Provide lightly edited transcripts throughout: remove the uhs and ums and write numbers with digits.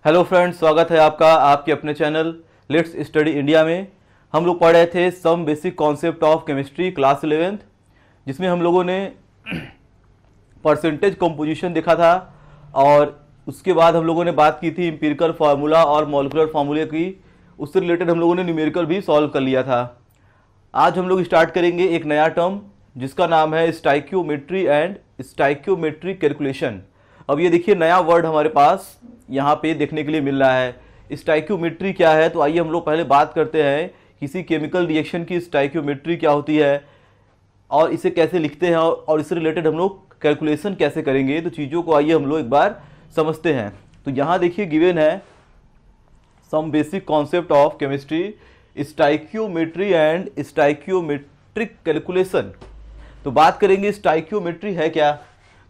Hello friends, स्वागत है आपका आपके अपने चैनल लेट्स स्टडी इंडिया में। हम लोग पढ़ रहे थे some basic concept of chemistry class 11th, जिसमें हम लोगों ने परसेंटेज कंपोजिशन देखा था और उसके बाद हम लोगों ने बात की थी एम्पिरिकल फार्मूला और मॉलिक्यूलर फार्मूले की। उससे रिलेटेड हम लोगों ने न्यूमेरिकल भी सॉल्व कर लिया था। आज हम लोग स्टार्ट करेंगे एक नया टर्म जिसका नाम है स्टाइक्योमेट्री एंड स्टाइक्योमेट्रिक कैलकुलेशन। अब ये देखिए नया वर्ड हमारे पास यहाँ पे देखने के लिए मिल रहा है। स्टाइक्योमेट्री क्या है, तो आइए हम लोग पहले बात करते हैं किसी केमिकल रिएक्शन की स्टाइक्योमेट्री क्या होती है और इसे कैसे लिखते हैं और इससे रिलेटेड हम लोग कैलकुलेशन कैसे करेंगे। तो चीज़ों को आइए हम लोग एक बार समझते हैं। तो यहाँ देखिए गिवन है some basic concept of chemistry stoichiometry and stoichiometric calculation. तो बात करेंगे स्टाइक्योमेट्री है क्या।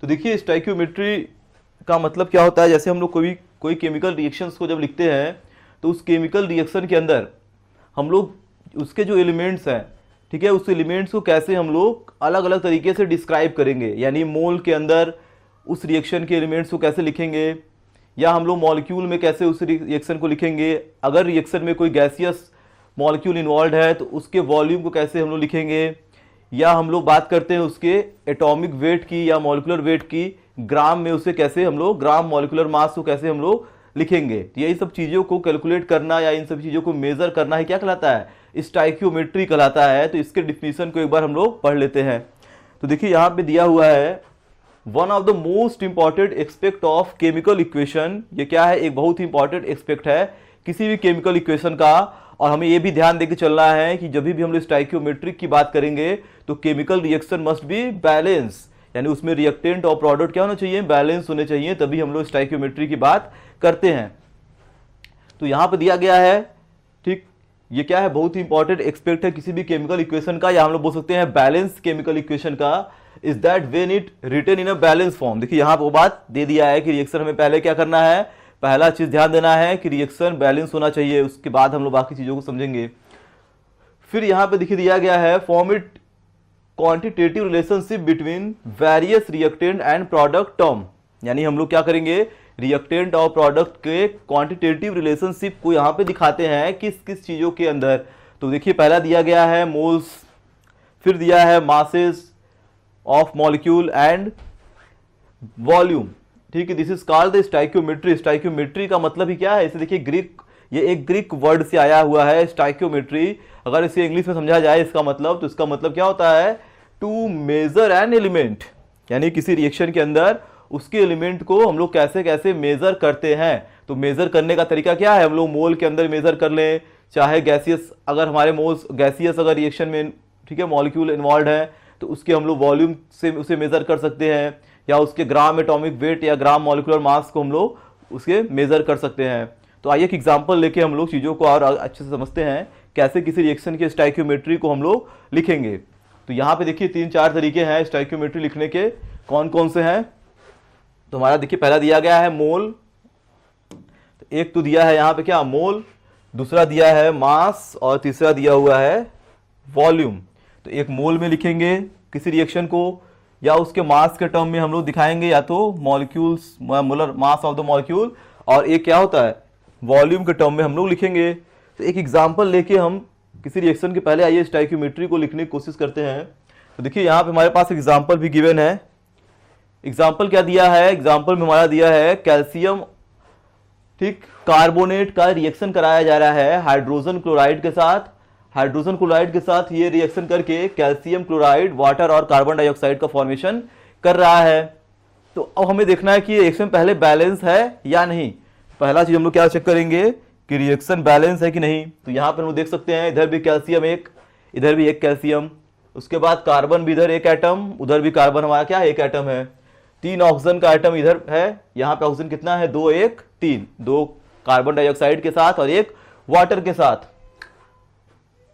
तो देखिए स्टाइक्योमेट्री का मतलब क्या होता है। जैसे हम लोग कोई केमिकल रिएक्शंस को जब लिखते हैं तो उस केमिकल रिएक्शन के अंदर हम लोग उसके जो एलिमेंट्स हैं, ठीक है, उस एलिमेंट्स को कैसे हम लोग अलग अलग तरीके से डिस्क्राइब करेंगे। यानी मोल के अंदर उस रिएक्शन के एलिमेंट्स को कैसे लिखेंगे, या हम लोग मॉलिक्यूल में कैसे उस रिएक्शन को लिखेंगे। अगर रिएक्शन में कोई गैसियस मॉलिक्यूल इन्वॉल्व है तो उसके वॉल्यूम को कैसे हम लोग लिखेंगे, या हम लोग बात करते हैं उसके एटॉमिक वेट की या मॉलिक्यूलर वेट की, ग्राम में उसे कैसे हम लोग ग्राम मॉलिक्यूलर मास को कैसे हम लोग लिखेंगे। तो यही सब चीज़ों को कैलकुलेट करना या इन सब चीज़ों को मेजर करना है क्या कहलाता है, स्टाइक्योमेट्री कहलाता है। तो इसके डिफिनीशन को एक बार हम लोग पढ़ लेते हैं। तो देखिए यहाँ पे दिया हुआ है one of the most important aspect of chemical equation. ये क्या है, एक बहुत ही इंपॉर्टेंट एस्पेक्ट है किसी भी केमिकल इक्वेशन का। और हमें ये भी ध्यान देके चलना है कि जब भी हम लोग स्टाइक्योमेट्रिक की बात करेंगे तो chemical reaction must be balance, यानी उसमें रिएक्टेंट और प्रोडक्ट क्या होना चाहिए, बैलेंस होने चाहिए, तभी हम लोग स्टाइक्योमेट्री की बात करते हैं। तो यहां पर दिया गया है, ठीक, ये क्या है, बहुत ही इंपॉर्टेंट एस्पेक्ट है किसी भी केमिकल इक्वेशन का, या हम लोग बोल सकते हैं बैलेंस केमिकल इक्वेशन का, is that when it written in a balance form. देखिए यहां पर वो बात दे दिया है कि रिएक्शन हमें पहले क्या करना है, पहला चीज ध्यान देना है कि रिएक्शन बैलेंस होना चाहिए, उसके बाद हम लोग बाकी चीजों को समझेंगे। फिर यहां पे देखिए दिया गया है form it quantitative relationship between various reactant and product term. यानी हम लोग क्या करेंगे, रिएक्टेंट और प्रोडक्ट के क्वांटिटेटिव रिलेशनशिप को यहां पे दिखाते हैं किस किस चीजों के अंदर। तो देखिए पहला दिया गया है मोल्स, फिर दिया है masses of molecule and volume, ठीक है। This is called the stoichiometry. Stoichiometry का मतलब ही क्या है, इसे देखिए ग्रीक, ये एक ग्रीक वर्ड से आया हुआ है स्टाइक्योमेट्री। अगर इसे इंग्लिश में समझा जाए इसका मतलब, तो इसका मतलब क्या होता है, टू मेजर एन एलिमेंट। यानी किसी रिएक्शन के अंदर उसके एलिमेंट को हम लोग कैसे कैसे मेजर करते हैं। तो मेजर करने का तरीका क्या है, हम लोग मोल के अंदर मेजर कर लें, चाहे गैसियस, अगर हमारे मोल्स गैसियस अगर रिएक्शन में, ठीक है, मॉलिक्यूल इन्वॉल्व है तो उसके हम लोग वॉल्यूम से उसे मेजर कर सकते हैं, या उसके ग्राम एटॉमिक वेट या ग्राम मॉलिक्यूलर मास को हम लोग उसके मेजर कर सकते हैं। तो आइए एक एग्जांपल लेके हम लोग चीज़ों को और अच्छे से समझते हैं कैसे किसी रिएक्शन के स्टाइक्योमेट्री को हम लोग लिखेंगे। तो यहाँ पे देखिए 3-4 तरीके हैं स्टाइक्योमेट्री लिखने के, कौन कौन से हैं। तो हमारा देखिए पहला दिया गया है मोल, तो एक तो दिया है यहाँ पे क्या, मोल, दूसरा दिया है मास, और तीसरा दिया हुआ है वॉल्यूम। तो एक मोल में लिखेंगे किसी रिएक्शन को, या उसके मास के टर्म में हम लोग दिखाएंगे, या तो molecules molar mass of the molecule, और एक क्या होता है, वॉल्यूम के टर्म में हम लोग लिखेंगे। तो एक एग्जांपल लेके हम किसी रिएक्शन के पहले आइए स्टाइक्योमेट्री को लिखने की कोशिश करते हैं। तो देखिए यहाँ पे हमारे पास एग्जांपल भी गिवन है। एग्जांपल क्या दिया है, एग्जांपल में हमारा दिया है कैल्शियम, ठीक, कार्बोनेट का रिएक्शन कराया जा रहा है हाइड्रोजन क्लोराइड के साथ। हाइड्रोजन क्लोराइड के साथ ये रिएक्शन करके कैल्शियम क्लोराइड वाटर और कार्बन डाइऑक्साइड का फॉर्मेशन कर रहा है। तो अब हमें देखना है कि रिएक्शन पहले बैलेंस है या नहीं। पहला चीज हम लोग क्या चेक करेंगे कि रिएक्शन बैलेंस है कि नहीं। तो यहाँ पर हम लोग देख सकते हैं इधर भी कैल्शियम एक, इधर भी एक कैल्शियम, उसके बाद कार्बन भी इधर एक एटम, उधर भी कार्बन हमारा क्या एक एटम है, 3 ऑक्सीजन का एटम इधर है, यहाँ पे ऑक्सीजन कितना है, 2 1 3, 2 कार्बन डाइऑक्साइड के साथ और एक वाटर के साथ।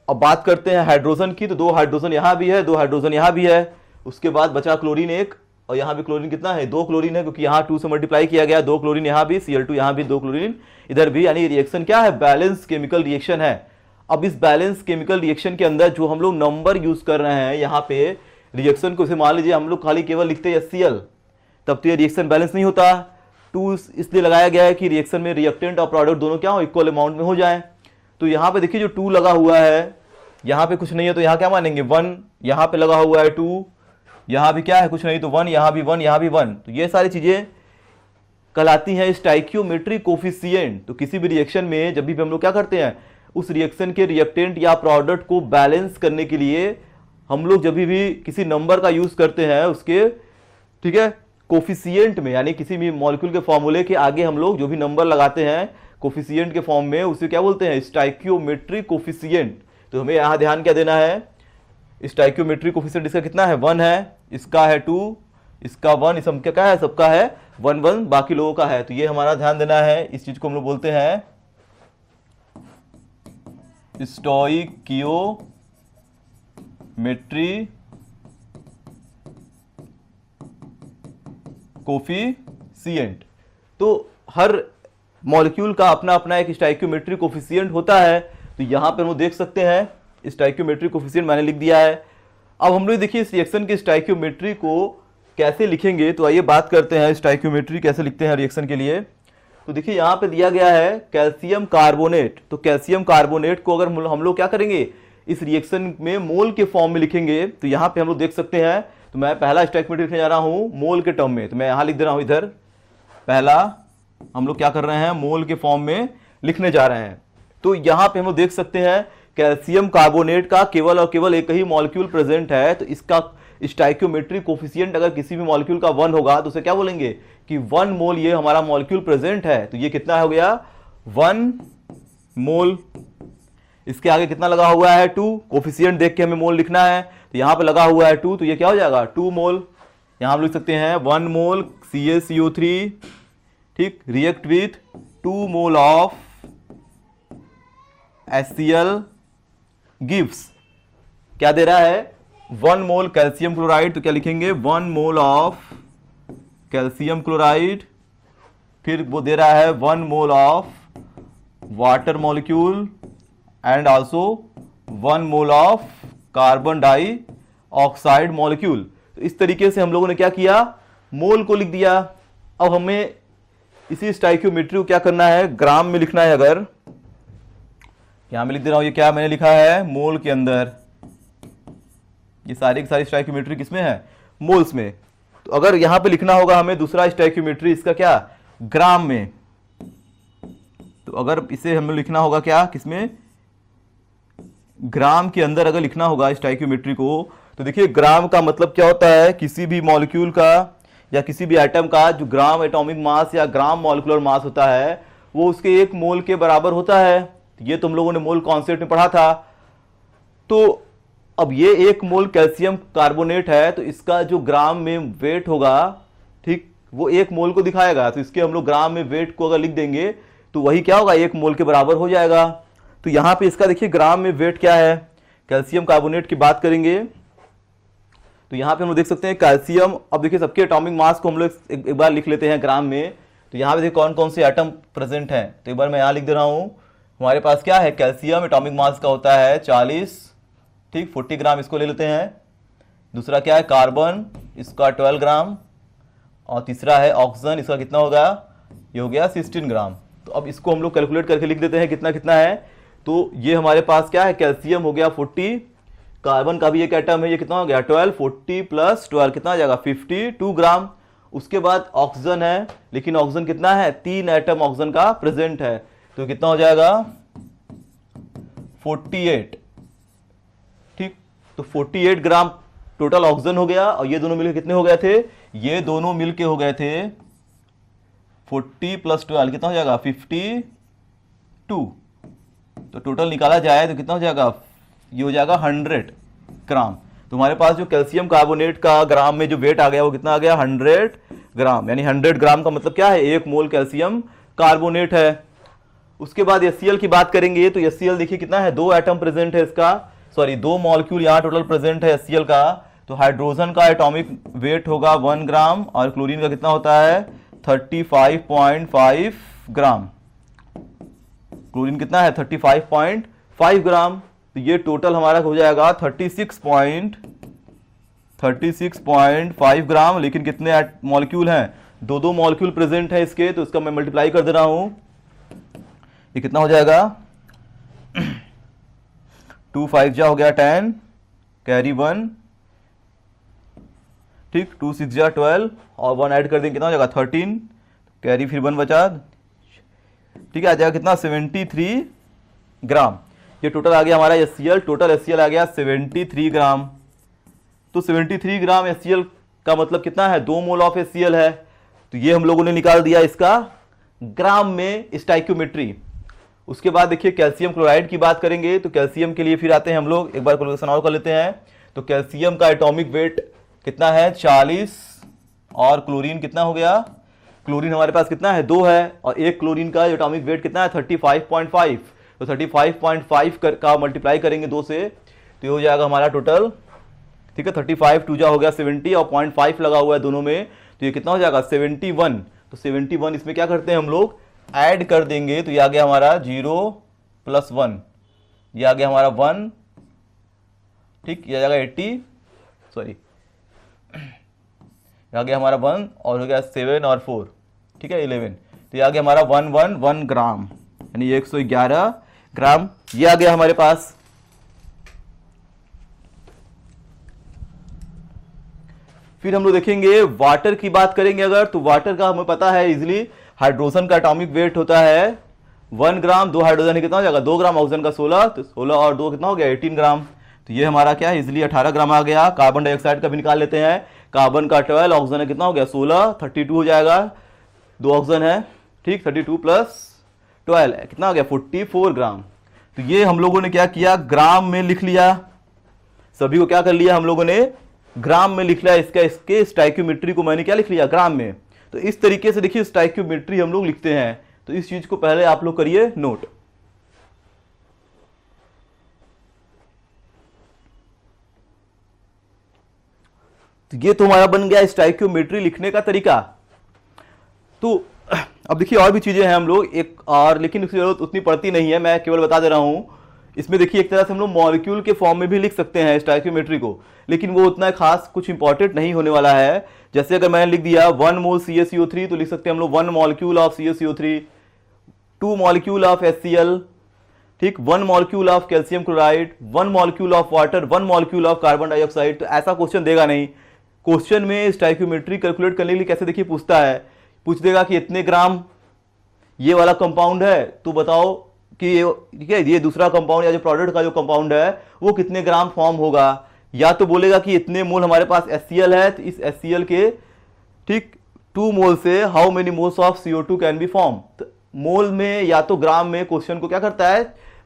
अब बात करते हैं हाइड्रोजन की, तो 2 हाइड्रोजन यहां भी है, 2 हाइड्रोजन यहां भी है, उसके बाद बचा क्लोरीन एक, और यहां भी क्लोरीन कितना है, 2 क्लोरीन है, क्योंकि यहां 2 से मल्टीप्लाई किया गया, 2 क्लोरीन यहां भी, Cl2 यहां भी, 2 क्लोरीन इधर भी। यानी रिएक्शन क्या है, बैलेंस केमिकल रिएक्शन है। अब इस बैलेंस केमिकल रिएक्शन के अंदर जो हम लोग नंबर यूज कर रहे हैं यहाँ पे रिएक्शन को, मान लीजिए हम लोग खाली केवल लिखते हैं HCl, तब तो ये रिएक्शन बैलेंस नहीं होता। 2 इसलिए लगाया गया है कि रिएक्शन में रिएक्टेंट और प्रोडक्ट दोनों क्या हो, इक्वल अमाउंट में हो जाए। तो यहाँ पे देखिए जो 2 लगा हुआ है, यहाँ पे कुछ नहीं है तो यहाँ क्या मानेंगे 1, यहाँ पे लगा हुआ है 2, यहाँ भी क्या है कुछ नहीं तो 1, यहाँ भी 1, यहाँ भी 1। तो ये सारी चीजें कहलाती हैं स्टाइकियोमेट्रिक कोफिशिएंट। तो किसी भी रिएक्शन में जब भी हम लोग क्या करते हैं, उस रिएक्शन के रिएक्टेंट या प्रोडक्ट को बैलेंस करने के लिए हम लोग जब भी किसी नंबर का यूज करते हैं उसके, ठीक है, कोफिशिएंट में, यानी किसी भी मॉलिक्यूल के फॉर्मूले के आगे हम लोग जो भी नंबर लगाते हैं कोफिशिएंट के फॉर्म में, उसे क्या बोलते हैं, स्टाइकियोमेट्रिक कोफिशिएंट। तो हमें यहां ध्यान क्या देना है, स्टाइकियोमेट्रिक कोफिशिएंट इसका कितना है 1 है, इसका है 2, इसका 1, इस सबका क्या है, सबका है 1 1, बाकी लोगों का है। तो ये हमारा ध्यान देना है, इस चीज को हम लोग बोलते हैं स्टोइकियोमेट्री कोफिशिएंट। तो हर मॉलिक्यूल का अपना अपना एक स्टाइकियोमेट्रिक कोफिशिएंट होता है। तो यहां पर हम देख सकते हैं स्टाइकियोमेट्रिक कोफिशिएंट मैंने लिख दिया है। अब हम लोग देखिए इस रिएक्शन के स्टाइकियोमेट्री को कैसे लिखेंगे, तो आइए बात करते हैं स्टाइकियोमेट्री कैसे लिखते हैं रिएक्शन के लिए। तो देखिए यहाँ पे दिया गया है कैल्शियम कार्बोनेट। तो कैल्शियम कार्बोनेट को अगर हम लोग क्या करेंगे, इस रिएक्शन में मोल के फॉर्म में लिखेंगे। तो यहाँ पे हम लोग देख सकते हैं, तो मैं पहला स्टाइकियोमेट्री लिखने जा रहा हूँ मोल के टर्म में। तो मैं यहाँ लिख दे रहा हूँ, इधर पहला हम लोग क्या कर रहे हैं, मोल के फॉर्म में लिखने जा रहे हैं। तो यहाँ पे हम लोग देख सकते हैं कैल्शियम कार्बोनेट का केवल और केवल एक ही मॉलिक्यूल प्रेजेंट है। तो इसका स्टाइकियोमेट्रिक कोफिशिएंट अगर किसी भी मॉलिक्यूल का 1 होगा तो उसे क्या बोलेंगे कि 1 मोल ये हमारा मॉलिक्यूल प्रेजेंट है। तो ये कितना हो गया 1 मोल। इसके आगे कितना लगा हुआ है 2, कोफिशिएंट देख के हमें मोल लिखना है। तो यहां पे लगा हुआ है 2, तो ये क्या हो जाएगा 2 मोल। यहां हम लिख सकते हैं 1 मोल CaCO3, ठीक, react with 2 mole of HCl gives क्या दे रहा है 1 मोल कैल्शियम क्लोराइड। तो क्या लिखेंगे 1 मोल ऑफ कैल्शियम क्लोराइड, फिर वो दे रहा है 1 mole of water molecule and also 1 mole of carbon dioxide molecule. तो इस तरीके से हम लोगों ने क्या किया, मोल को लिख दिया। अब हमें इसी स्टाइकियोमेट्री को क्या करना है, ग्राम में लिखना है। अगर यहां मैं लिख दे रहा हूं, ये क्या मैंने लिखा है मोल के अंदर, ये सारी की सारी स्टाइकियोमेट्री किसमें है, मोल्स में। तो अगर यहां पे लिखना होगा हमें दूसरा स्टाइकियोमेट्री, इसका क्या ग्राम में। तो अगर इसे हमें लिखना होगा क्या, किसमें, ग्राम के अंदर अगर लिखना होगा स्टाइकियोमेट्री को। तो देखिए ग्राम का मतलब क्या होता है, किसी भी मॉलिक्यूल का या किसी भी एटम का जो ग्राम एटॉमिक मास या ग्राम मॉलिक्यूलर मास होता है वो उसके 1 मोल के बराबर होता है। ये तुम लोगों ने मोल कॉन्सेप्ट में पढ़ा था। तो अब ये 1 मोल कैल्शियम कार्बोनेट है, तो इसका जो ग्राम में वेट होगा, ठीक, वो 1 मोल को दिखाएगा। तो इसके हम लोग ग्राम में वेट को अगर लिख देंगे तो वही क्या होगा 1 मोल के बराबर हो जाएगा। तो यहां पे इसका देखिए ग्राम में वेट क्या है, कैल्शियम कार्बोनेट की बात करेंगे तो यहां पे हम लोग देख सकते हैं कैल्शियम। अब देखिए सबके एटॉमिक मास को हम लोग एक बार लिख लेते हैं ग्राम में। तो यहां पे देखिए कौन कौन से एटम प्रेजेंट हैं। तो एक बार मैं यहां लिख दे रहा हूं, हमारे पास क्या है, कैल्शियम एटॉमिक मास का होता है 40, ठीक, 40 ग्राम इसको ले लेते हैं। दूसरा क्या है कार्बन, इसका 12 ग्राम। और तीसरा है ऑक्सीजन, इसका कितना होगा, ये हो गया 16 ग्राम। तो अब इसको हम लोग कैलकुलेट करके लिख देते हैं कितना कितना है। तो ये हमारे पास क्या है, कैल्शियम हो गया 40, कार्बन का भी एक एटम है, ये कितना हो गया 12, 40 प्लस 12 कितना आ जाएगा 52 ग्राम। उसके बाद ऑक्सीजन है, लेकिन ऑक्सीजन कितना है, 3 एटम ऑक्सीजन का प्रेजेंट है। तो कितना हो जाएगा 48, ठीक। तो 48 ग्राम टोटल ऑक्सीजन हो गया। और ये दोनों मिलकर कितने हो गए थे, ये दोनों मिलके हो गए थे 40 प्लस 12 कितना हो जाएगा 52। तो टोटल निकाला जाए तो कितना हो जाएगा, ये हो जाएगा 100 ग्राम। तो हमारे पास जो कैल्शियम कार्बोनेट का ग्राम में जो वेट आ गया वो कितना आ गया 100 ग्राम। यानी 100 ग्राम का मतलब क्या है, 1 मोल कैल्शियम कार्बोनेट है। उसके बाद HCl की बात करेंगे। तो HCl देखिए कितना है, 2 एटम प्रेजेंट है इसका, सॉरी 2 मॉलिक्यूल यहाँ टोटल प्रेजेंट है HCl का। तो हाइड्रोजन का एटॉमिक वेट होगा 1 ग्राम और क्लोरीन का कितना होता है 35.5 ग्राम। क्लोरीन कितना है 35.5 ग्राम। तो ये टोटल हमारा हो जाएगा 36.5 ग्राम। लेकिन कितने मॉलिक्यूल हैं, दो दो मॉलिक्यूल प्रेजेंट है इसके, तो इसका मैं मल्टीप्लाई कर दे रहा हूं। ये कितना हो जाएगा 2 5 जा हो गया 10, कैरी 1, ठीक, 2 6 जा 12 और 1 ऐड कर देंगे कितना हो जाएगा 13, कैरी फिर 1 बचा, ठीक है, आ जाएगा कितना 73 ग्राम। ये टोटल आ गया हमारा HCl, टोटल HCl आ गया 73 ग्राम। तो 73 ग्राम HCl का मतलब कितना है, 2 मोल ऑफ HCl है। तो ये हम लोगों ने निकाल दिया इसका ग्राम में स्टाइक्योमेट्री। उसके बाद देखिए कैल्शियम क्लोराइड की बात करेंगे, तो कैल्शियम के लिए फिर आते हैं हम लोग, एक बार कैलकुलेशन और कर लेते हैं। तो कैल्शियम का एटॉमिक वेट कितना है 40, और क्लोरीन कितना हो गया, क्लोरीन हमारे पास कितना है 2 है, और एक क्लोरीन का एटॉमिक वेट कितना है 35.5। तो 35.5 का मल्टीप्लाई करेंगे 2 से, तो ये हो जाएगा हमारा टोटल, ठीक है, 35 2 जा हो गया 70 और 0.5 लगा हुआ है दोनों में, तो ये कितना हो जाएगा 71। तो 71 इसमें क्या करते हैं हम लोग ऐड कर देंगे, तो ये आ गया हमारा 0 + 1, ये आ गया हमारा 1, ठीक, ये आ जाएगा 80, सॉरी आ गया हमारा 1 और हो गया 7 और 4, ठीक है 11, तो ये आ गया हमारा 111 ग्राम, यानी 111 ग्राम ये आ गया हमारे पास। फिर हम लोग देखेंगे वाटर की बात करेंगे अगर, तो वाटर का हमें पता है इजिली, हाइड्रोजन का एटॉमिक वेट होता है 1 ग्राम, 2 हाइड्रोजन कितना हो जाएगा 2 ग्राम, ऑक्सीजन का 16, तो 16 और 2 कितना हो गया 18 ग्राम। तो ये हमारा क्या है इजिली 18 ग्राम आ गया। कार्बन डाइऑक्साइड का भी निकाल लेते हैं, कार्बन का 12, ऑक्सीजन कितना हो गया 16, 32 हो जाएगा, 2 ऑक्सीजन है, ठीक, 32 + 12 कितना हो गया 44 ग्राम। तो ये हम लोगों ने क्या किया ग्राम में लिख लिया, सभी को क्या कर लिया हम लोगों ने ग्राम में लिख लिया, इसके स्टाइक्योमेट्री को मैंने क्या लिख लिया ग्राम में। तो इस तरीके से देखिए स्टाइक्योमेट्री हम लोग लिखते हैं, तो इस चीज को पहले आप लोग करिए नोट। तो ये तो हमारा बन गया स्टाइक्योमेट्री लिखने का तरीका। तो अब देखिए और भी चीजें हैं हम लोग एक और, लेकिन उसकी जरूरत उतनी पड़ती नहीं है, मैं केवल बता दे रहा हूं। इसमें देखिए एक तरह से हम लोग मॉलिक्यूल के फॉर्म में भी लिख सकते हैं स्टाइक्योमेट्री को, लेकिन वो उतना खास कुछ इंपॉर्टेंट नहीं होने वाला है। जैसे अगर मैंने लिख दिया 1 मोल CaCO3, तो लिख सकते हैं हम लोग 1 molecule of CaCO3, 2 molecule of HCl, ठीक, 1 molecule of calcium chloride, 1 molecule of water, 1 molecule of carbon dioxide. तो ऐसा क्वेश्चन देगा नहीं। क्वेश्चन में स्टाइक्योमेट्री कैलकुलेट करने के लिए कैसे देखिए पूछता है, पूछ देगा कि इतने ग्राम ये वाला कंपाउंड है, तो बताओ कि ठीक है ये दूसरा कंपाउंड या जो प्रोडक्ट का जो कंपाउंड है वो कितने ग्राम फॉर्म होगा, या तो बोलेगा कि इतने मोल हमारे पास HCl है, तो इस HCl के ठीक 2 मोल से how many moles of CO2 can be form. तो मोल में या तो ग्राम में क्वेश्चन को क्या करता है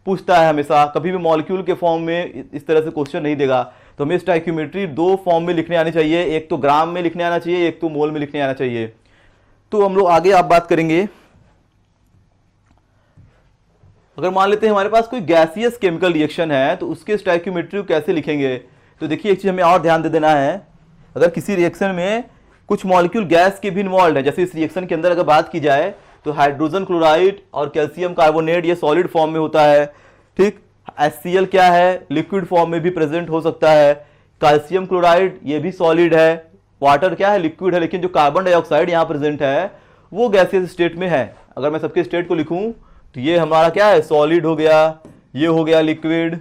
पूछता है हमेशा, कभी भी मॉलिक्यूल के फॉर्म में इस तरह से क्वेश्चन नहीं देगा। तो हमें स्टाइक्योमेट्री 2 फॉर्म में लिखने आनी चाहिए, एक तो ग्राम में लिखने आना चाहिए, एक तो मोल में लिखने आना चाहिए। तो हम लोग आगे आप बात करेंगे, अगर मान लेते हैं हमारे पास कोई गैसियस केमिकल रिएक्शन है तो उसके स्टाइक्योमेट्री को कैसे लिखेंगे। तो देखिए एक चीज हमें और ध्यान दे देना है, अगर किसी रिएक्शन में कुछ मॉलिक्यूल गैस के भी इन्वॉल्व है, जैसे इस रिएक्शन के अंदर अगर बात की जाए तो हाइड्रोजन क्लोराइड और कैल्शियम कार्बोनेट ये सॉलिड फॉर्म में होता है, ठीक, HCl क्या है लिक्विड फॉर्म में भी प्रेजेंट हो सकता है, कैल्शियम क्लोराइड ये भी सॉलिड है, वाटर क्या है लिक्विड है, लेकिन जो कार्बन डाइऑक्साइड यहाँ प्रेजेंट है वो गैसियस स्टेट में है। अगर मैं सबके स्टेट को लिखूं तो ये हमारा क्या है सॉलिड हो गया, ये हो गया लिक्विड,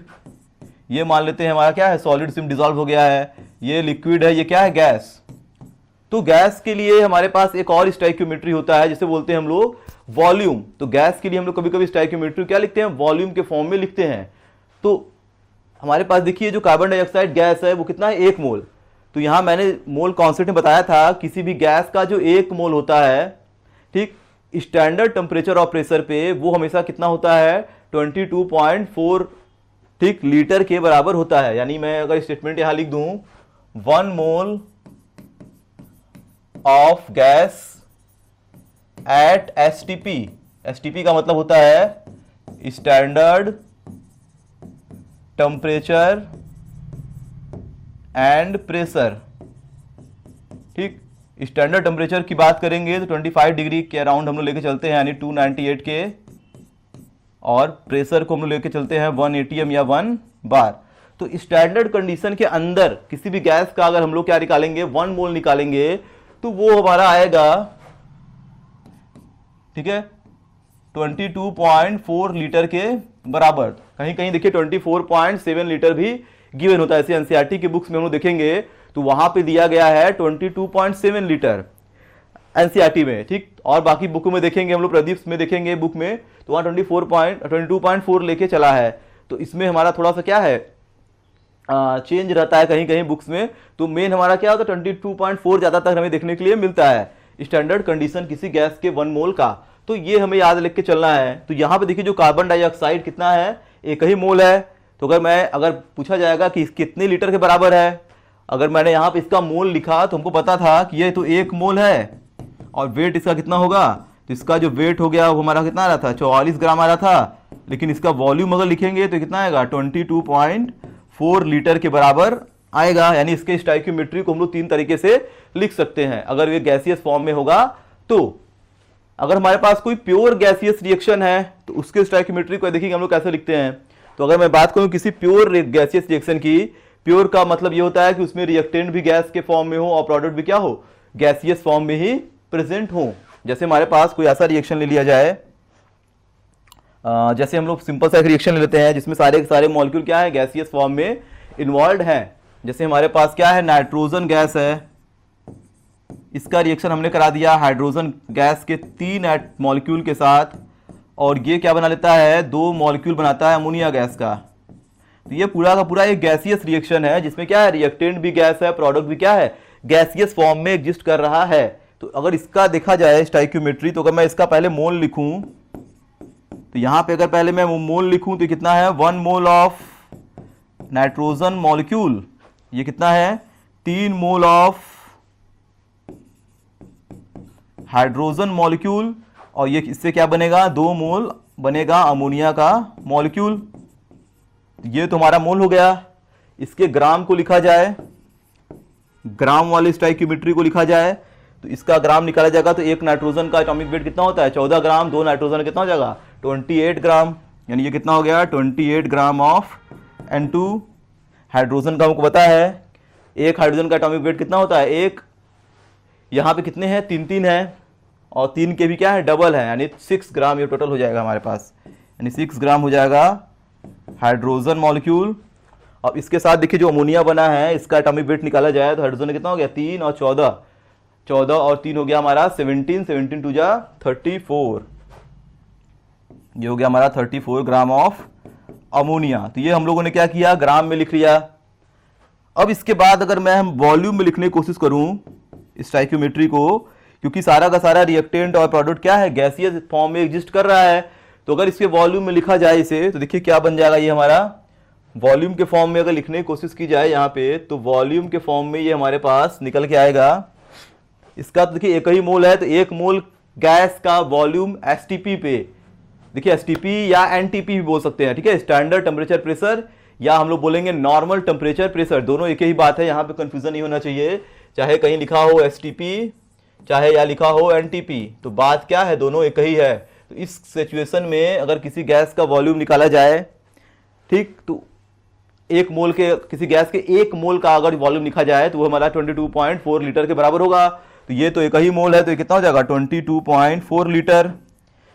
ये मान लेते हैं हमारा क्या है सॉलिड सिम डिसॉल्व हो गया है, ये लिक्विड है, ये क्या है गैस। तो गैस के लिए हमारे पास एक और स्टाइक्योमेट्री होता है जिसे बोलते हैं हम लोग वॉल्यूम। तो गैस के लिए हम लोग कभी कभी स्टाइक्योमेट्री क्या लिखते हैं वॉल्यूम के फॉर्म में लिखते हैं। तो हमारे पास देखिए जो कार्बन डाइऑक्साइड गैस है वो कितना है 1 मोल। तो यहां मैंने मोल कॉन्सेप्ट में बताया था किसी भी गैस का जो 1 मोल होता है, ठीक, स्टैंडर्ड टेम्परेचर और प्रेशर पे वो हमेशा कितना होता है 22.4 ठीक लीटर के बराबर होता है। यानी मैं अगर स्टेटमेंट यहां लिख दूं 1 mole of gas at STP, STP का मतलब होता है स्टैंडर्ड टेम्परेचर एंड प्रेशर, ठीक, स्टैंडर्ड टेम्परेचर की बात करेंगे तो 25 डिग्री के अराउंड हम लोग लेके चलते हैं यानी 298 के, और प्रेशर को हम लोग लेके चलते हैं 1 atm या 1 बार। तो स्टैंडर्ड कंडीशन के अंदर किसी भी गैस का अगर हम लोग क्या निकालेंगे 1 मोल निकालेंगे तो वो हमारा आएगा ठीक है, 22.4 लीटर के बराबर। कहीं कहीं देखिए 24.7 लीटर भी गिवन होता है। ऐसे एनसीईआरटी की बुक्स में हम लोग देखेंगे तो वहां पे दिया गया है 22.7 लीटर एनसीईआरटी में, ठीक। और बाकी बुक में देखेंगे हम लोग, प्रदीप में देखेंगे बुक में, तो वहां 22.4 लेके चला है। तो इसमें हमारा थोड़ा सा क्या है, चेंज रहता है कहीं कहीं बुक्स में। तो मेन हमारा क्या होता है 22.4 ज्यादातर हमें देखने के लिए मिलता है स्टैंडर्ड कंडीशन किसी गैस के 1 मोल का। तो ये हमें याद रख के चलना है। तो यहाँ पे देखिए जो कार्बन डाइऑक्साइड कितना है, 1 ही मोल है। तो अगर पूछा जाएगा कि कितने लीटर के बराबर है, अगर मैंने यहाँ पे इसका मोल लिखा तो हमको पता था कि ये तो 1 मोल है और वेट इसका कितना होगा, तो इसका जो वेट हो गया वो हमारा कितना आ रहा था, 44 ग्राम आ रहा था। लेकिन इसका वॉल्यूम अगर लिखेंगे तो कितना आएगा, 22.4 लीटर के बराबर आएगा। यानी इसके स्टोइकियोमेट्री को हम लोग 3 तरीके से लिख सकते हैं अगर ये गैसियस फॉर्म में होगा तो। अगर हमारे पास कोई प्योर गैसियस रिएक्शन है तो उसके स्टोइकियोमेट्री को देखिए हम लोग कैसे लिखते हैं। तो अगर मैं बात करूं किसी प्योर गैसियस रिएक्शन की, प्योर का मतलब ये होता है कि उसमें रिएक्टेंट भी गैस के फॉर्म में हो और प्रोडक्ट भी क्या हो, गैसियस फॉर्म में ही प्रेजेंट हो। जैसे हमारे पास कोई ऐसा रिएक्शन ले लिया जाए, जैसे हम लोग सिंपल सा एक रिएक्शन ले लेते हैं जिसमें सारे के सारे मॉलिक्यूल क्या है, गैसियस फॉर्म में इन्वॉल्व हैं। जैसे हमारे पास क्या है, नाइट्रोजन गैस है, इसका रिएक्शन हमने करा दिया हाइड्रोजन गैस के 3 मॉलिक्यूल के साथ, और ये क्या बना लेता है, 2 मॉलिक्यूल बनाता है अमोनिया गैस का। तो ये पूरा का पूरा एक गैसियस रिएक्शन है जिसमें क्या है, रिएक्टेंट भी गैस है, प्रोडक्ट भी क्या है, गैसियस फॉर्म में एग्जिस्ट कर रहा है। तो अगर इसका देखा जाए स्टोइकियोमेट्री, तो अगर मैं इसका पहले मोल लिखूं तो यहां पे अगर पहले मैं मोल लिखूं तो कितना है, 1 मोल ऑफ नाइट्रोजन मॉलिक्यूल, ये कितना है, 3 मोल ऑफ हाइड्रोजन मॉलिक्यूल, और ये इससे क्या बनेगा, 2 मोल बनेगा अमोनिया का मॉलिक्यूल। ये तो हमारा मोल हो गया। इसके ग्राम को लिखा जाए, ग्राम वाले स्टोइकियोमेट्री को लिखा जाए तो इसका ग्राम निकाला जाएगा। तो एक नाइट्रोजन का एटॉमिक वेट कितना होता है, 14 ग्राम, 2 नाइट्रोजन कितना हो जाएगा, 28 ग्राम। यानी ये कितना हो गया, 28 ग्राम ऑफ N2। हाइड्रोजन का हमको पता है, एक हाइड्रोजन का एटॉमिक वेट कितना होता है, एक, यहाँ पे कितने हैं, 3 है, और 3 के भी क्या है, डबल है, यानी 6 ग्राम ये टोटल हो जाएगा हमारे पास। यानी 6 ग्राम हो जाएगा हाइड्रोजन मॉलिक्यूल। अब इसके साथ देखिए जो अमोनिया बना है, इसका एटॉमिक वेट निकाला जाए तो हाइड्रोजन कितना हो गया, 3 और 14, 14 और 3 हो गया हमारा 17, 17 टू जा 34, ये हो गया हमारा 34 ग्राम ऑफ अमोनिया। तो ये हम लोगों ने क्या किया, ग्राम में लिख लिया। अब इसके बाद अगर मैं वॉल्यूम में लिखने की कोशिश करूं स्टोइकियोमेट्री को, क्योंकि सारा का सारा रिएक्टेंट और प्रोडक्ट क्या है, गैसियस फॉर्म में एग्जिस्ट कर रहा है, तो अगर इसके वॉल्यूम में लिखा जाए इसे, तो देखिए क्या बन जाएगा, ये हमारा वॉल्यूम के फॉर्म में अगर लिखने की कोशिश की जाए यहाँ पे, तो वॉल्यूम के फॉर्म में ये हमारे पास निकल के आएगा। इसका तो देखिए 1 ही मोल है, तो 1 मोल गैस का वॉल्यूम एसटीपी पे, देखिए एसटीपी या एनटीपी भी बोल सकते हैं, ठीक है, स्टैंडर्ड टेम्परेचर प्रेशर, या हम लोग बोलेंगे नॉर्मल टेम्परेचर प्रेशर, दोनों एक ही बात है, यहाँ पे कंफ्यूजन नहीं होना चाहिए। चाहे कहीं लिखा हो एसटीपी, चाहे या लिखा हो एनटीपी, तो बात क्या है, दोनों एक ही है। तो इस सिचुएशन में अगर किसी गैस का वॉल्यूम निकाला जाए, ठीक, तो 1 मोल के किसी गैस के 1 मोल का अगर वॉल्यूम लिखा जाए तो वो हमारा 22.4 लीटर के बराबर होगा। तो ये तो 1 ही मोल है, तो ये कितना हो जाएगा, 22.4 लीटर।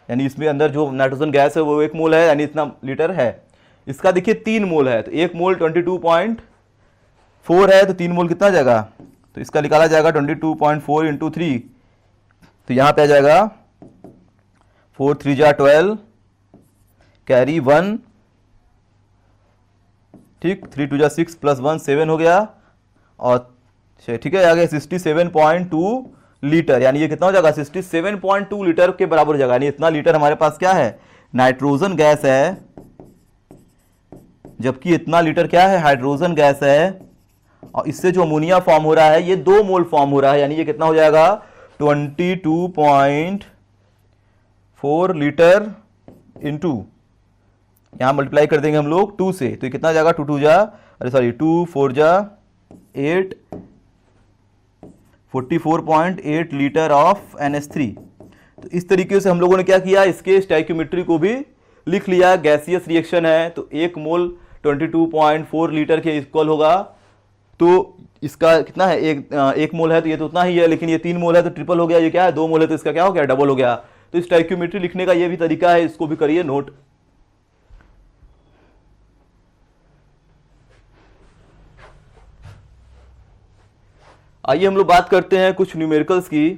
यानी इसमें अंदर जो नाइट्रोजन गैस है वो 1 मोल है, यानी इतना लीटर है। इसका देखिए 3 मोल है, तो 1 मोल 22.4 है, तो 3 मोल कितना जाएगा, तो इसका निकाला जाएगा 22.4 इंटू 3, तो यहाँ पे आ जाएगा 4 3 जा 12, कैरी 1, ठीक, 3 2 जा 6 प्लस 1 7 हो गया, और ठीक है आगे 67.2 लीटर, यानी ये कितना हो जाएगा, 67.2 लीटर के बराबर हो जाएगा। यानी इतना लीटर हमारे पास क्या है, नाइट्रोजन गैस है, जबकि इतना लीटर क्या है, हाइड्रोजन गैस है, और इससे जो अमोनिया फॉर्म हो रहा है ये 2 मोल फॉर्म हो रहा है। यानी ये कितना हो जाएगा, 22.4 लीटर इंटू, यहां मल्टीप्लाई कर देंगे हम लोग 2 से, तो ये कितना जाएगा, 2 2 जा, अरे सॉरी 2 4 जा 8, 44.8 लीटर ऑफ NH3। तो इस तरीके से हम लोगों ने क्या किया, इसके स्टोइकियोमेट्री को भी लिख लिया। गैसियस रिएक्शन है तो 1 मोल 22.4 लीटर के इक्वल होगा। तो इसका कितना है, एक मोल है तो ये तो उतना ही है, लेकिन ये 3 मोल है तो ट्रिपल हो गया, ये क्या है 2 मोल है तो इसका क्या हो गया, डबल हो गया। तो स्टोइकियोमेट्री लिखने का ये भी तरीका है, इसको भी करिए नोट। आइए हम लोग बात करते हैं कुछ न्यूमेरिकल्स की।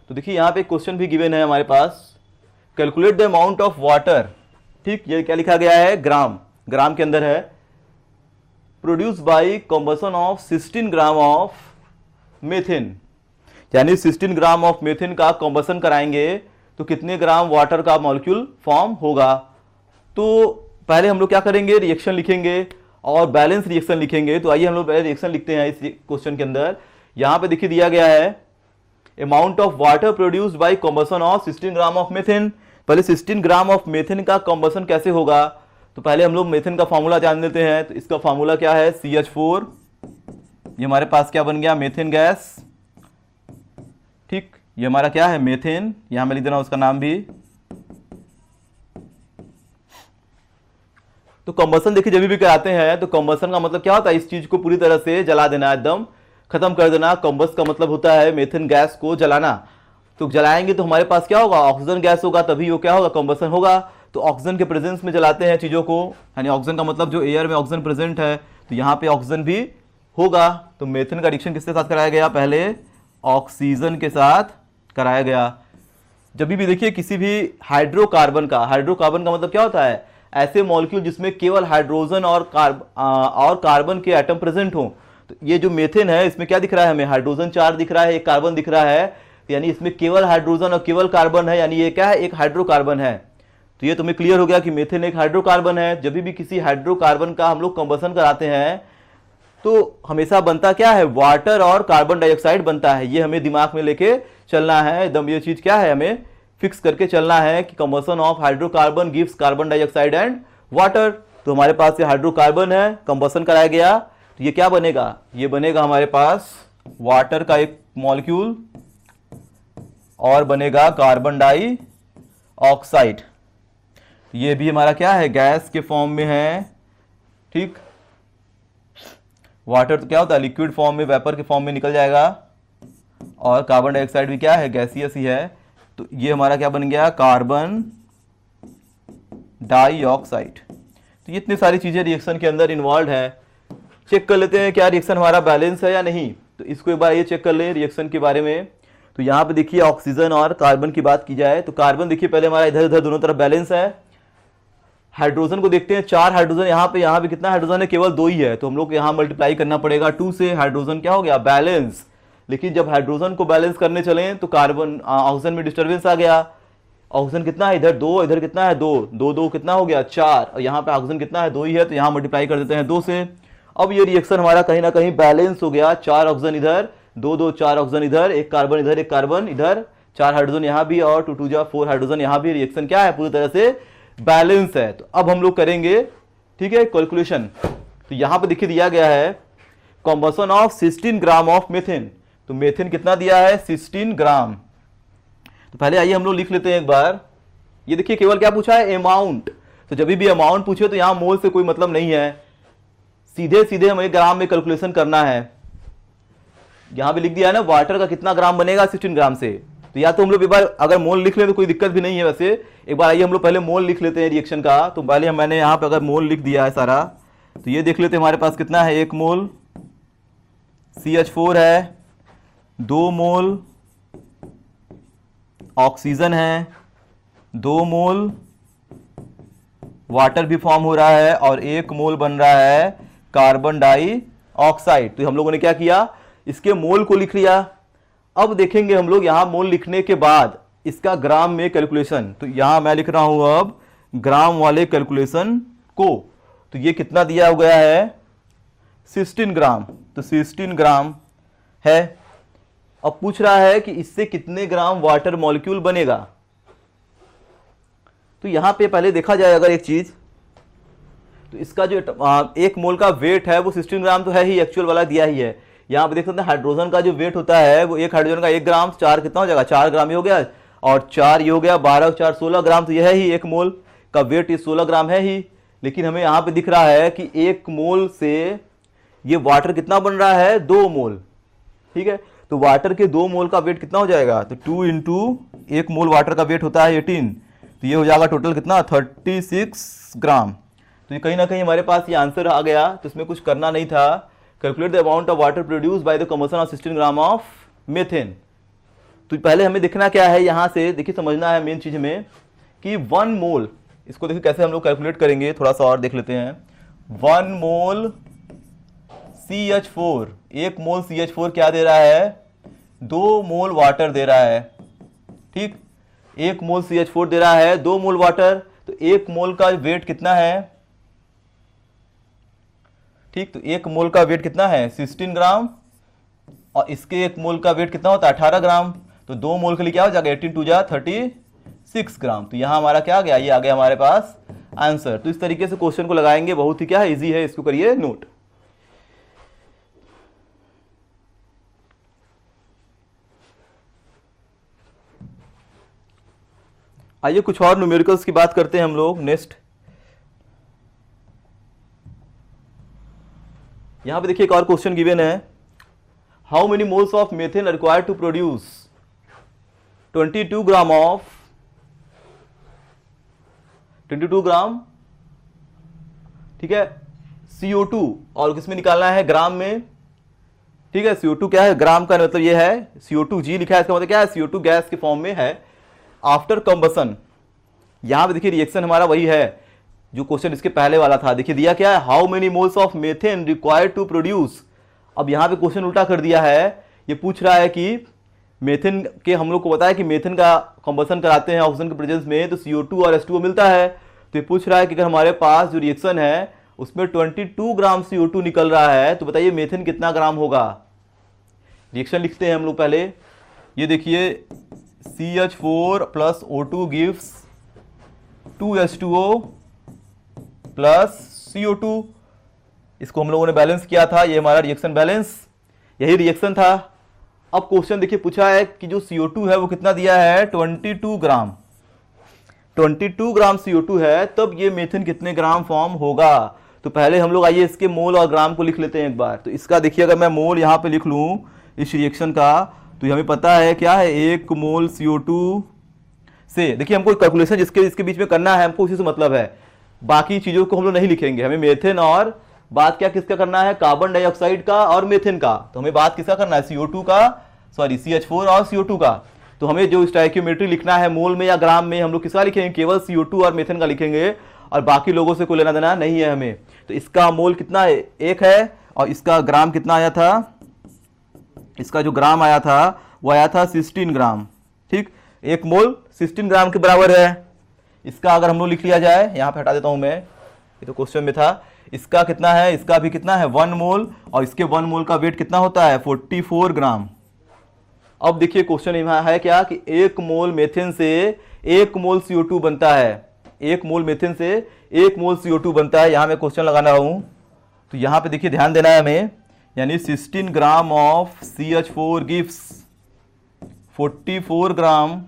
तो देखिए यहाँ पे क्वेश्चन भी गिवन है हमारे पास, calculate the amount of water. ठीक, ये क्या लिखा गया है, ग्राम, ग्राम के अंदर है, produce by combustion of 16 gram of methane, यानी 16 ग्राम ऑफ मेथेन का कॉम्बसन कराएंगे तो कितने ग्राम वाटर का मॉलिक्यूल फॉर्म होगा। तो पहले हम लोग क्या करेंगे, रिएक्शन लिखेंगे और बैलेंस रिएक्शन लिखेंगे। तो आइए हम लोग पहले रिएक्शन लिखते हैं इस क्वेश्चन के अंदर। यहां पे देखिए दिया गया है amount of water produced by combustion of 16 gram of methane. पहले 16 ग्राम ऑफ मेथेन का कॉम्बसन कैसे होगा, तो पहले हम लोग मेथेन का फॉर्मूला जान लेते हैं। तो इसका फॉर्मूला क्या है, CH4, ये हमारे पास क्या बन गया, मेथेन गैस। ठीक, ये हमारा क्या है, मेथेन, यहां मैं लिख दे रहा हूं उसका नाम भी। तो कॉम्बसन देखिए जब भी कराते हैं तो कॉम्बसन का मतलब क्या होता है, इस चीज को पूरी तरह से जला देना, एकदम खत्म कर देना। कॉम्बस का मतलब होता है मेथेन गैस को जलाना। तो जलाएंगे तो हमारे पास क्या होगा, ऑक्सीजन गैस होगा, तभी वो क्या होगा, कॉम्बसन होगा। तो ऑक्सीजन के प्रेजेंस में जलाते हैं चीजों को, यानी ऑक्सीजन का मतलब जो एयर में ऑक्सीजन प्रेजेंट है, तो यहाँ पे ऑक्सीजन भी होगा। तो मेथेन का रिएक्शन किसके साथ कराया गया, पहले ऑक्सीजन के साथ कराया गया। जब भी देखिए किसी भी हाइड्रोकार्बन का मतलब क्या होता है, ऐसे मॉलिक्यूल जिसमें केवल हाइड्रोजन और कार्बन के एटम प्रेजेंट हो। तो ये जो मेथेन है इसमें क्या दिख रहा है हमें, हाइड्रोजन 4 दिख रहा है, एक कार्बन दिख रहा है, यानी इसमें केवल हाइड्रोजन और केवल कार्बन है, यानी ये क्या है, एक हाइड्रोकार्बन है। तो ये तुम्हें क्लियर हो गया कि मेथेन एक हाइड्रोकार्बन है। जब भी किसी हाइड्रोकार्बन का हम लोग कंबसन कराते हैं तो हमेशा बनता क्या है, वाटर और कार्बन डाइऑक्साइड बनता है। ये हमें दिमाग में लेके चलना है एकदम, ये चीज क्या है, हमें फिक्स करके चलना है कि combustion of hydrocarbon gives carbon dioxide and water. तो हमारे पास ये हाइड्रोकार्बन है, कंबसन कराया गया, तो ये क्या बनेगा, ये बनेगा हमारे पास वाटर का एक मॉलिक्यूल और बनेगा कार्बन डाइऑक्साइड। ये भी हमारा क्या है, गैस के फॉर्म में है। ठीक, वाटर तो क्या होता है, लिक्विड फॉर्म में, वेपर के फॉर्म में निकल जाएगा, और कार्बन डाइऑक्साइड भी क्या है, गैसियस ही है। तो ये हमारा क्या बन गया, कार्बन डाइऑक्साइड। तो ये इतनी सारी चीजें रिएक्शन के अंदर इन्वॉल्व है। चेक कर लेते हैं क्या रिएक्शन हमारा बैलेंस है या नहीं। तो इसको एक बार ये चेक कर लें रिएक्शन के बारे में। तो यहाँ पे देखिए ऑक्सीजन और कार्बन की बात की जाए तो कार्बन देखिए पहले हमारा इधर उधर दोनों तरफ बैलेंस है। हाइड्रोजन को देखते हैं, 4 हाइड्रोजन यहाँ पे कितना हाइड्रोजन है, केवल 2 ही है। तो हम लोग यहाँ मल्टीप्लाई करना पड़ेगा 2 से, हाइड्रोजन क्या हो गया, बैलेंस। लेकिन जब हाइड्रोजन को बैलेंस करने चले तो कार्बन ऑक्सीजन में डिस्टर्बेंस आ गया। ऑक्सीजन कितना है, इधर 2, इधर कितना है, 2, 2, 2 कितना हो गया, 4, और यहाँ पे ऑक्सीजन कितना है, 2 ही है, तो यहाँ मल्टीप्लाई कर देते हैं 2 से। अब ये रिएक्शन हमारा कहीं ना कहीं बैलेंस हो गया, 4 ऑक्सीजन इधर, 2, 2, 4 ऑक्सीजन इधर, एक कार्बन इधर, एक कार्बन इधर, 4 हाइड्रोजन यहाँ भी और 2, 2 जा 4 हाइड्रोजन यहाँ भी। रिएक्शन क्या है, पूरी तरह से बैलेंस है। तो अब हम लोग करेंगे, ठीक है, कैलकुलेशन। तो यहाँ पे देखिए दिया गया है combustion of 16 gram of methane. तो मेथेन कितना दिया है, 16 ग्राम। तो पहले आइए हम लोग लिख लेते हैं एक बार। ये देखिए केवल क्या पूछा है, अमाउंट। तो जब भी अमाउंट पूछे तो यहां मोल से कोई मतलब नहीं है, सीधे सीधे हमें ग्राम में कैलकुलेशन करना है। यहां पे लिख दिया है ना वाटर का कितना ग्राम बनेगा 16 ग्राम से। तो या तो हम लोग एक बार अगर मोल लिख ले तो कोई दिक्कत भी नहीं है। वैसे एक बार आइए हम लोग पहले मोल लिख लेते हैं रिएक्शन का। तो पहले मैंने यहाँ पे अगर मोल लिख दिया है सारा, तो ये देख लेते हैं हमारे पास कितना है, 1 मोल CH4 है, 2 मोल ऑक्सीजन है, 2 मोल वाटर भी फॉर्म हो रहा है, और 1 मोल बन रहा है कार्बन डाइऑक्साइड। तो हम लोगों ने क्या किया, इसके मोल को लिख लिया। अब देखेंगे हम लोग यहां मोल लिखने के बाद इसका ग्राम में कैलकुलेशन। तो यहां मैं लिख रहा हूं अब ग्राम वाले कैलकुलेशन को। तो ये कितना दिया हो गया है, 16 ग्राम। तो 16 ग्राम है। अब पूछ रहा है कि इससे कितने ग्राम वाटर मॉलिक्यूल बनेगा। तो यहां पे पहले देखा जाए अगर एक चीज, तो इसका जो 1 मोल का वेट है वो 16 ग्राम तो है ही, एक्चुअल वाला दिया ही है। यहां पे देख सकते हैं हाइड्रोजन का जो वेट होता है वो, एक हाइड्रोजन का 1 ग्राम, 4 कितना हो जाएगा, 4 ग्राम ही हो गया, और 4 ये हो गया, 12 4 16 ग्राम। तो यह है ही 1 मोल का वेट, ये 16 ग्राम है ही। लेकिन हमें यहां पे दिख रहा है कि 1 मोल से ये वाटर कितना बन रहा है, 2 मोल। ठीक है, तो वाटर के 2 मोल का वेट कितना हो जाएगा, तो 2 इंटू 1 मोल वाटर का वेट होता है 18, तो ये हो जाएगा टोटल कितना 36 ग्राम। तो ये कहीं ना कहीं हमारे पास ये आंसर आ गया, तो इसमें कुछ करना नहीं था। Calculate the amount of water produce by the combustion of 16 gram of methane. तो पहले हमें देखना क्या है, यहाँ से देखिए समझना है मेन चीज में कि 1 मोल, इसको देखिए कैसे हम लोग कैलकुलेट करेंगे, थोड़ा सा और देख लेते हैं। 1 मोल CH4, 1 मोल CH4 क्या दे रहा है, 2 मोल वाटर दे रहा है। ठीक, 1 मोल CH4 दे रहा है, 2 मोल वाटर, तो 1 मोल का वेट कितना है, ठीक, तो 1 मोल का वेट कितना है 16 ग्राम, और इसके 1 मोल का वेट कितना होता है 18 ग्राम, तो 2 मोल के लिए क्या हो जाएगा 18 टू जा 36 ग्राम। तो यहां हमारा क्या आ गया, ये आ गया हमारे पास आंसर। तो इस तरीके से क्वेश्चन को लगाएंगे, बहुत ही क्या है इजी है, इसको करिए नोट। आइए कुछ और न्यूमेरिकल्स की बात करते हैं हम लोग। नेक्स्ट यहां पे देखिए एक और क्वेश्चन गिवन है, how many moles of methane required to produce 22 gram of 22 gram, ठीक है, CO2, और किसमें निकालना है ग्राम में। ठीक है, CO2 क्या है, ग्राम का मतलब ये है CO2G लिखा है, इसका मतलब क्या है CO2 गैस के फॉर्म में है आफ्टर कंबसन। यहां पे देखिए रिएक्शन हमारा वही है जो क्वेश्चन इसके पहले वाला था। देखिए दिया क्या है, how many moles of methane required to produce. अब यहां पे क्वेश्चन उल्टा कर दिया है, ये पूछ रहा है कि मेथेन के, हम लोग को पता है कि मेथेन का कंबसन कराते हैं ऑक्सीजन के प्रेजेंस में तो CO2 और H2O मिलता है। तो ये पूछ रहा है कि अगर हमारे पास जो रिएक्शन है उसमें 22 ग्राम CO2 निकल रहा है, तो बताइए मेथेन कितना ग्राम होगा। रिएक्शन लिखते हैं हम लोग पहले। ये देखिए CH4 plus O2 gives 2H2O plus CO2, इसको हम लोगों ने बैलेंस किया था, ये हमारा रिएक्शन बैलेंस, यही रिएक्शन था। अब क्वेश्चन देखिए पूछा है कि जो CO2 है वो कितना दिया है 22 ग्राम, 22 ग्राम CO2 है, तब ये मेथेन कितने ग्राम फॉर्म होगा। तो पहले हम लोग आइए इसके मोल और ग्राम को लिख लेते हैं एक बार। तो इसका देखिए अगर मैं मोल यहां पे लिख लूं इस रिएक्शन का, तो हमें पता है क्या है 1 मोल CO2 से, देखिए हमको कैलकुलेशन इसके बीच में करना है, हमको उसी से मतलब है, बाकी चीजों को हम लोग नहीं लिखेंगे। हमें मेथेन और बात क्या किसका करना है, कार्बन डाइऑक्साइड का और मेथेन का। तो हमें बात किसका करना है CO2 का, सॉरी CH4 और CO2 का। तो हमें जो स्टोइकियोमेट्री लिखना है मोल में या ग्राम में, हम लोग किसका लिखेंगे, केवल CO2 और मेथेन का लिखेंगे, और बाकी लोगों से कोई लेना देना नहीं है हमें। तो इसका मोल कितना है 1 है, और इसका ग्राम कितना आया था, इसका जो ग्राम आया था वो आया था 16 ग्राम। ठीक, 1 मोल 16 ग्राम के बराबर है। इसका अगर हम लोग लिख लिया जाए, यहां पे हटा देता हूं मैं, ये तो क्वेश्चन में था, इसका कितना है, इसका भी कितना है 1 मोल, और इसके 1 मोल का वेट कितना होता है 44 ग्राम। अब देखिए क्वेश्चन यहां है क्या कि 1 मोल मेथेन से 1 मोल CO2 बनता है, 1 मोल मेथेन से 1 मोल CO2 बनता है। यहां मैं क्वेश्चन लगाना हूं, तो यहां पे देखिए ध्यान देना है हमें, यानी 16 gram of CH4 gives 44 gram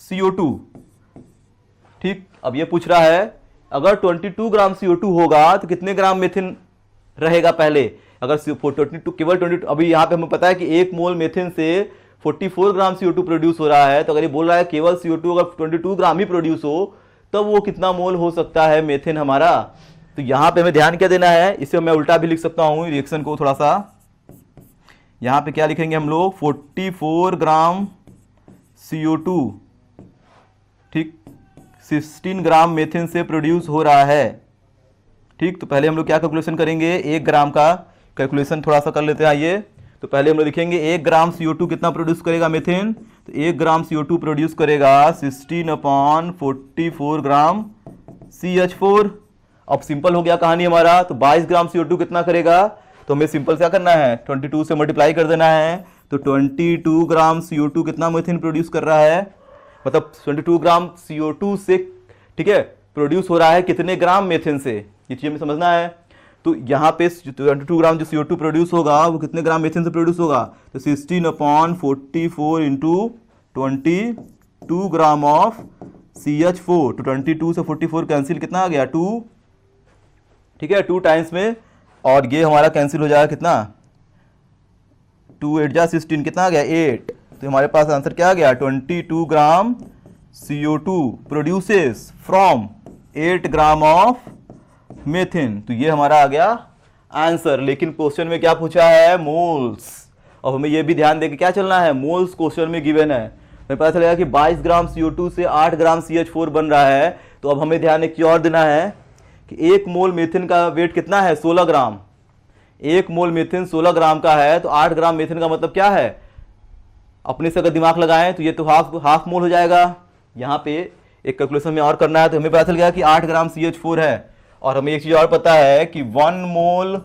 CO2। ठीक, अब ये पूछ रहा है अगर 22 ग्राम CO2 होगा तो कितने ग्राम मेथेन रहेगा पहले, अगर 22 केवल 22, अभी यहाँ पे हमें पता है कि 1 मोल मेथेन से 44 ग्राम CO2 प्रोड्यूस हो रहा है, तो अगर ये बोल रहा है केवल CO2 अगर 22 ग्राम ही प्रोड्यूस हो तब वो कितना मोल हो सकता है मेथेन हमारा। तो यहाँ पे हमें ध्यान क्या देना है, इसे मैं उल्टा भी लिख सकता हूँ रिएक्शन को थोड़ा सा। यहाँ पे क्या लिखेंगे हम लोग 44 ग्राम CO2, ठीक, 16 ग्राम मेथेन से प्रोड्यूस हो रहा है। ठीक, तो पहले हम लोग क्या कैलकुलेशन करेंगे, 1 ग्राम का कैलकुलेशन थोड़ा सा कर लेते हैं। आइए, तो पहले हम लोग लिखेंगे 1 ग्राम CO2 कितना प्रोड्यूस करेगा मेथेन, तो 1 ग्राम CO2 प्रोड्यूस करेगा 16/44 ग्राम CH4। अब सिंपल हो गया कहानी हमारा, तो 22 ग्राम CO2 कितना करेगा, तो हमें सिंपल क्या करना है 22 से मल्टीप्लाई कर देना है। तो 22 ग्राम CO2 कितना मेथेन प्रोड्यूस कर रहा है, मतलब 22 ग्राम CO2 से, ठीक है, प्रोड्यूस हो रहा है कितने ग्राम मेथेन से, ये चीज हमें समझना है। तो यहाँ पे 22 ग्राम जो CO2 प्रोड्यूस होगा वो कितने ग्राम मेथेन से प्रोड्यूस होगा, तो 16/44 इंटू 22 ग्राम ऑफ CH4। तो 22 से 44 कैंसिल कितना आ गया 2, ठीक है, 2 टाइम्स में, और ये हमारा कैंसिल हो जाएगा कितना 2 8 जा 16 कितना आ गया 8। तो हमारे पास आंसर क्या आ गया 22 ग्राम CO2 produces from 8 gram of मेथिन। तो ये हमारा आ गया आंसर। लेकिन क्वेश्चन में क्या पूछा है मोल्स, और हमें ये भी ध्यान देके क्या चलना है मोल्स क्वेश्चन में गिवन है। हमें पता चलेगा कि 22 ग्राम CO2 से 8 ग्राम CH4 बन रहा है। तो अब हमें ध्यान एक चीज और देना है कि 1 मोल मेथिन का वेट कितना है 16 ग्राम। 1 मोल मेथिन 16 ग्राम का है, तो 8 ग्राम मेथिन का मतलब क्या है, अपने से अगर दिमाग लगाएं तो ये तो हाफ मोल हो जाएगा। यहाँ पे एक कैलकुलेशन में और करना है, तो हमें पता चल गया कि 8 ग्राम CH4 है। और हमें एक चीज और पता है कि 1 मोल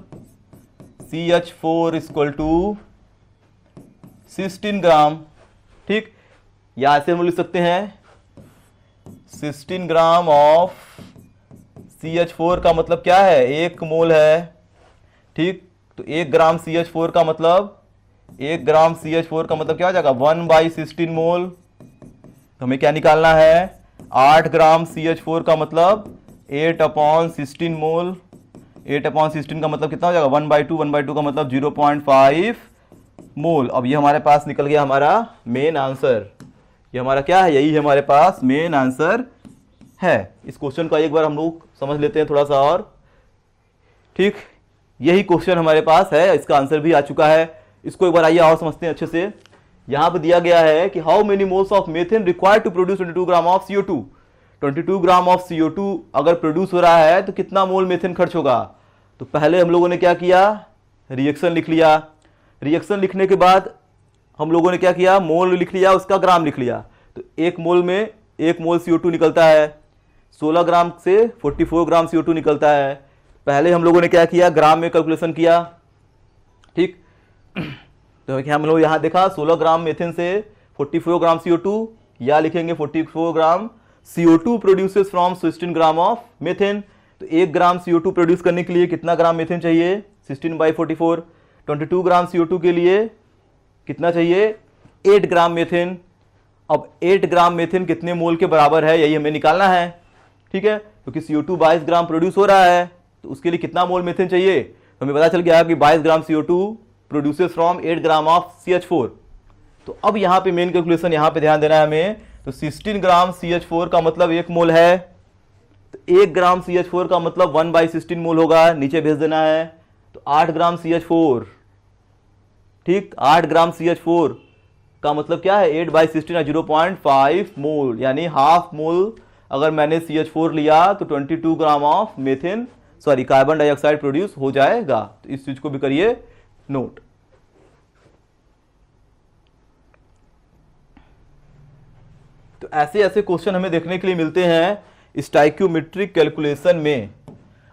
CH4 इक्वल टू 16 ग्राम। ठीक, या ऐसे हम लिख सकते हैं 16 ग्राम ऑफ CH4 का मतलब क्या है 1 मोल है। ठीक, तो 1 ग्राम CH4 का मतलब 1 ग्राम CH4 का मतलब क्या हो जाएगा 1/16 मोल। तो हमें क्या निकालना है 8 ग्राम CH4 का मतलब 8/16 मोल। 8/16 का मतलब कितना हो जाएगा 1/2, 1/2 का मतलब 0.5 मोल। अब ये हमारे पास निकल गया हमारा मेन आंसर। ये हमारा क्या है, यही हमारे पास मेन आंसर है। इस क्वेश्चन का एक बार हम लोग समझ लेते हैं थोड़ा सा और। ठीक, यही क्वेश्चन हमारे पास है, इसका आंसर भी आ चुका है। इसको एक बार आइए और समझते हैं अच्छे से। यहां पे दिया गया है कि how many moles of methane required to produce 22 gram of CO2। 22 gram of CO2 अगर प्रोड्यूस हो रहा है तो कितना मोल मेथिन खर्च होगा। तो पहले हम लोगों ने क्या किया, रिएक्शन लिख लिया। रिएक्शन लिखने के बाद हम लोगों ने क्या किया, मोल लिख लिया, उसका ग्राम लिख लिया। तो 1 मोल में 1 मोल CO2 निकलता है, 16 ग्राम से 44 ग्राम CO2 निकलता है। पहले हम लोगों ने क्या किया, ग्राम में कैलकुलेशन किया। ठीक, तो क्या हम लोग यहां देखा 16 ग्राम मेथिन से 44 ग्राम CO2, या लिखेंगे 44 ग्राम CO2 produces from 16 gram of मेथिन। तो 1 ग्राम CO2 प्रोड्यूस करने के लिए कितना ग्राम मेथिन चाहिए 16/44। 22 ग्राम CO2 के लिए कितना चाहिए 8 ग्राम मेथिन। अब 8 ग्राम मेथिन कितने मोल के बराबर है यही हमें निकालना है। ठीक है, क्योंकि CO2 22 ग्राम प्रोड्यूस हो रहा है, तो उसके लिए कितना मोल मेथिन चाहिए। तो हमें पता चल गया कि 22 ग्राम CO2 produces from 8 gram of CH4। तो अब यहाँ पे मेन कैलकुलेशन यहाँ पे ध्यान देना है हमें। तो 16 ग्राम CH4 का मतलब 1 मोल है, तो 1 ग्राम CH4 का मतलब 1/16 मोल होगा, नीचे भेज देना है। तो 8 ग्राम CH4, ठीक, 8 ग्राम CH4 का मतलब क्या है 8/16 0.5 मोल, यानी हाफ मोल अगर मैंने CH4 लिया तो 22 gram of मेथिन carbon dioxide produce हो जाएगा। तो इस चीज को भी करिए नोट। तो ऐसे ऐसे क्वेश्चन हमें देखने के लिए मिलते हैं स्टाइक्योमेट्रिक कैलकुलेशन में।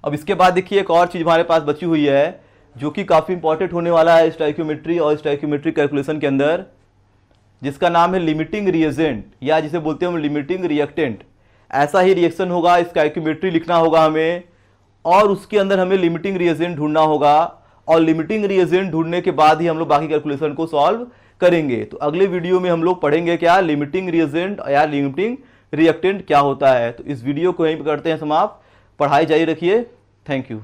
अब इसके बाद देखिए एक और चीज हमारे पास बची हुई है जो कि काफी इंपॉर्टेंट होने वाला है स्टाइक्योमेट्री और स्टाइक्योमेट्रिक कैलकुलेशन के अंदर, जिसका नाम है लिमिटिंग रिएजेंट, या जिसे बोलते हैं हम लिमिटिंग रिएक्टेंट। ऐसा ही रिएक्शन होगा, स्टाइक्योमेट्री लिखना होगा हमें, और उसके अंदर हमें लिमिटिंग रिएजेंट ढूंढना होगा, और लिमिटिंग रिएजेंट ढूंढने के बाद ही हम लोग बाकी कैलकुलेशन को सॉल्व करेंगे। तो अगले वीडियो में हम लोग पढ़ेंगे क्या लिमिटिंग रिएजेंट या लिमिटिंग रिएक्टेंट क्या होता है। तो इस वीडियो को यहीं पर करते हैं समाप्त। पढ़ाई जारी रखिए। Thank you.